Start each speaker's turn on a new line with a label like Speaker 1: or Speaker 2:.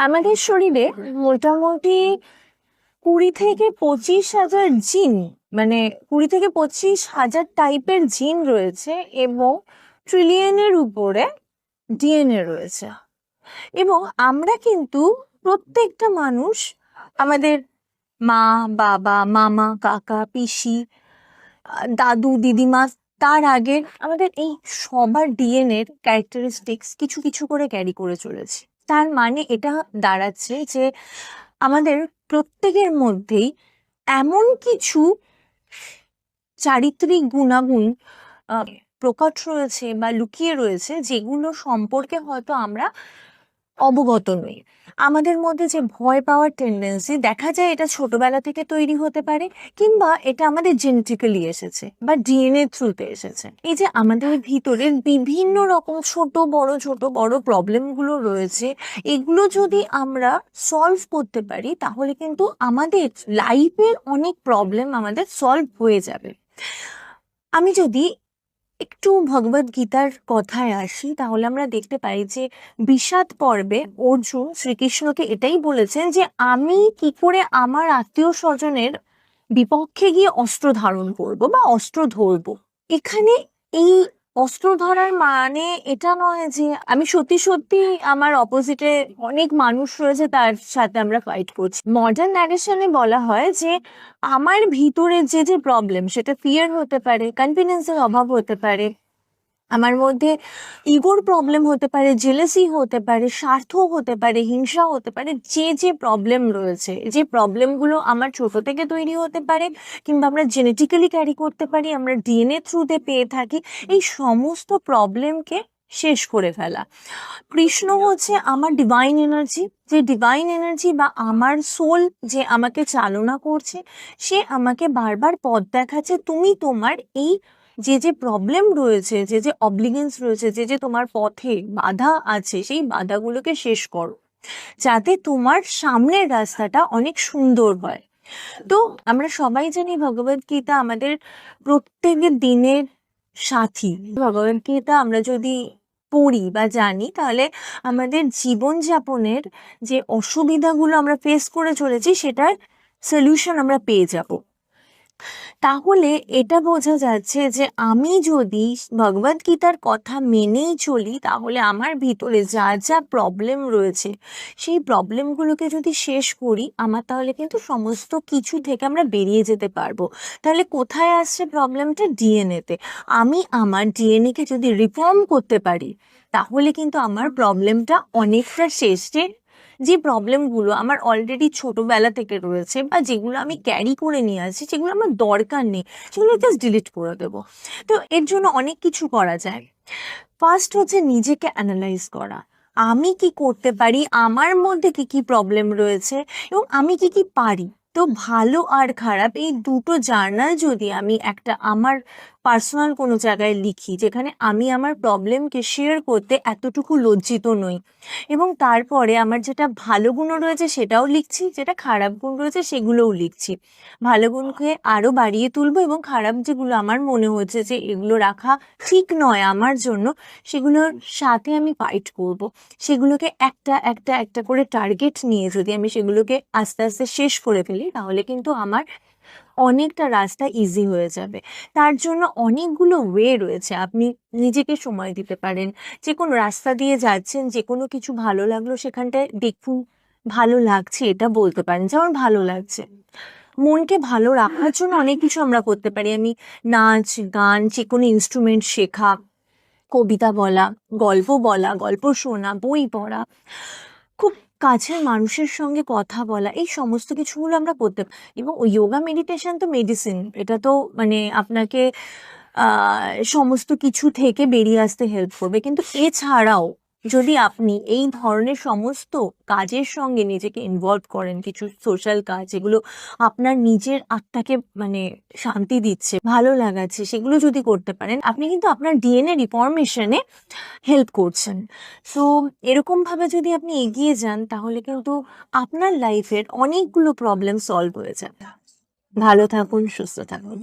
Speaker 1: আমাদের শরীরে মোটামুটি 20 থেকে 25 হাজার জিন, মানে 20 থেকে 25 হাজার টাইপের জিন রয়েছে এবং ট্রিলিয়নের উপরে ডিএনএ রয়েছে। এবং আমরা কিন্তু প্রত্যেকটা মানুষ, আমাদের মা, বাবা, মামা, কাকা, পিসি, দাদু, দিদিমা, তার আগে আমাদের এই সবার ডিএনএর ক্যারেক্টারিস্টিক্স কিছু কিছু করে ক্যারি করে চলেছি। তার মানে এটা দাঁড়াচ্ছে যে আমাদের প্রত্যেকের মধ্যেই এমন কিছু চারিত্রিক গুণাগুণ প্রকট রয়েছে বা লুকিয়ে রয়েছে, যেগুলো সম্পর্কে হয়তো আমরা অবগত নই। আমাদের মধ্যে যে ভয় পাওয়ার টেন্ডেন্সি দেখা যায়, এটা ছোটবেলা থেকে তৈরি হতে পারে, কিংবা এটা আমাদের জেনেটিক্যালি এসেছে বা ডিএনএ থ্রুতে এসেছে। এই যে আমাদের ভিতরের বিভিন্ন রকম ছোট বড় প্রবলেমগুলো রয়েছে, এগুলো যদি আমরা সলভ করতে পারি তাহলে কিন্তু আমাদের লাইফের অনেক প্রবলেম আমাদের সলভ হয়ে যাবে। আমি যদি একটু ভগবদ গীতার কথায় আসি, তাহলে আমরা দেখতে পাই যে বিষাদ পর্বে অর্জুন শ্রীকৃষ্ণকে এটাই বলেছেন যে আমি কি করে আমার আত্মীয় স্বজনের বিপক্ষে গিয়ে অস্ত্র ধারণ করব বা অস্ত্র ধরবো। এখানে এই অস্ত্র ধরার মানে এটা নয় যে আমি সত্যি সত্যি আমার অপোজিটে অনেক মানুষ রয়েছে তার সাথে আমরা ফাইট করছি। মডার্ন ন্যারেশনে বলা হয় যে আমার ভিতরে যে যে প্রবলেম, সেটা ফিয়ার হতে পারে, কনফিডেন্সের অভাব হতে পারে, আমার মধ্যে ইগোর প্রবলেম হতে পারে, জেলাসি হতে পারে, স্বার্থ হতে পারে, হিংসা হতে পারে, যে যে প্রবলেম রয়েছে, যে প্রবলেমগুলো আমার ছোট থেকে তৈরি হতে পারে কিংবা আমরা জেনেটিক্যালি ক্যারি করতে পারি, আমরা ডিএনএ থ্রুতে পেয়ে থাকি, এই সমস্ত প্রবলেমকে শেষ করে ফেলা। কৃষ্ণ হচ্ছে আমার ডিভাইন এনার্জি, যে ডিভাইন এনার্জি বা আমার সোল যে আমাকে চালনা করছে, সে আমাকে বারবার পথ দেখাচ্ছে, তুমি তোমার এই যে যে প্রবলেম রয়েছে, যে যে অবলিগেন্স রয়েছে, যে যে তোমার পথে বাধা আছে, সেই বাধাগুলোকে শেষ করো, যাতে তোমার সামনের রাস্তাটা অনেক সুন্দর হয়। তো আমরা সবাই জানি ভগবদ গীতা আমাদের প্রত্যেকের দিনের সাথী। ভগবদ গীতা আমরা যদি পড়ি বা জানি, তাহলে আমাদের জীবনযাপনের যে অসুবিধাগুলো আমরা ফেস করে চলেছি, সেটার সলিউশন আমরা পেয়ে যাব। তাহলে এটা বোঝা যাচ্ছে যে আমি যদি ভগবদ গীতার কথা মেনেই চলি, তাহলে আমার ভিতরে যা যা প্রবলেম রয়েছে, সেই প্রবলেমগুলোকে যদি শেষ করি, আমার তাহলে কিন্তু সমস্ত কিছু থেকে আমরা বেরিয়ে যেতে পারবো। তাহলে কোথায় আসছে প্রবলেমটা? ডিএনএতে। আমি আমার ডিএনএকে যদি রিফর্ম করতে পারি, তাহলে কিন্তু আমার প্রবলেমটা অনেকটা শেষ। যে প্রবলেমগুলো আমার অলরেডি ছোটবেলা থেকে রয়েছে বা যেগুলো আমি ক্যারি করে নিয়ে আসছি, যেগুলো আমার দরকার নেই, সেগুলো জাস্ট ডিলিট করে দেবো। তো এর জন্য অনেক কিছু করা যায়। ফার্স্ট হচ্ছে নিজেকে অ্যানালাইজ করা, আমি কি করতে পারি, আমার মধ্যে কি কি প্রবলেম রয়েছে এবং আমি কি কি পারি। তো ভালো আর খারাপ এই দুটো জার্নাল যদি আমি একটা আমার পার্সোনাল কোনো জায়গায় লিখি, যেখানে আমি আমার প্রবলেমকে শেয়ার করতে এতটুকু লজ্জিত নই, এবং তারপরে আমার যেটা ভালো গুণ রয়েছে সেটাও লিখছি, যেটা খারাপ গুণ রয়েছে সেগুলোও লিখছি, ভালো গুণকে আরো বাড়িয়ে তুলবো এবং খারাপ যেগুলো আমার মনে হচ্ছে যে এগুলো রাখা ঠিক নয় আমার জন্য, সেগুলোর সাথে আমি ফাইট করব। সেগুলোকে একটা একটা একটা করে টার্গেট নিয়ে যদি আমি সেগুলোকে আস্তে আস্তে শেষ করে ফেলি, তাহলে কিন্তু আমার অনেকটা রাস্তা ইজি হয়ে যাবে। তার জন্য অনেকগুলো ওয়ে রয়েছে। আপনি নিজেকে সময় দিতে পারেন, যে কোনো রাস্তা দিয়ে যাচ্ছেন, যে কোনো কিছু ভালো লাগলো সেখানটায় দেখুন ভালো লাগছে, এটা বলতে পারেন যেমন ভালো লাগছে। মনকে ভালো রাখার জন্য অনেক কিছু আমরা করতে পারি। আমি নাচ, গান, যে কোনো ইনস্ট্রুমেন্ট শেখা, কবিতা বলা, গল্প শোনা, বই পড়া, খুব কাছের মানুষের সঙ্গে কথা বলা, এই সমস্ত কিছুগুলো আমরা করতে পারি। এবং যোগা মেডিটেশন তো মেডিসিন, এটা তো মানে আপনাকে সমস্ত কিছু থেকে বেরিয়ে আসতে হেল্প করবে। কিন্তু এছাড়াও যদি আপনি এই ধরনের সমস্ত কাজের সঙ্গে নিজেকে ইনভলভ করেন, কিছু সোশ্যাল কাজ যেগুলো আপনার নিজের আত্মাকে মানে শান্তি দিচ্ছে, ভালো লাগাচ্ছে, সেগুলো যদি করতে পারেন, আপনি কিন্তু আপনার ডিএনএ রিফর্মেশনে হেল্প করছেন। সো এরকম ভাবে যদি আপনি এগিয়ে যান, তাহলে কিন্তু আপনার লাইফের অনেকগুলো প্রবলেম সলভ হয়ে যাবে। ভালো থাকুন, সুস্থ থাকুন।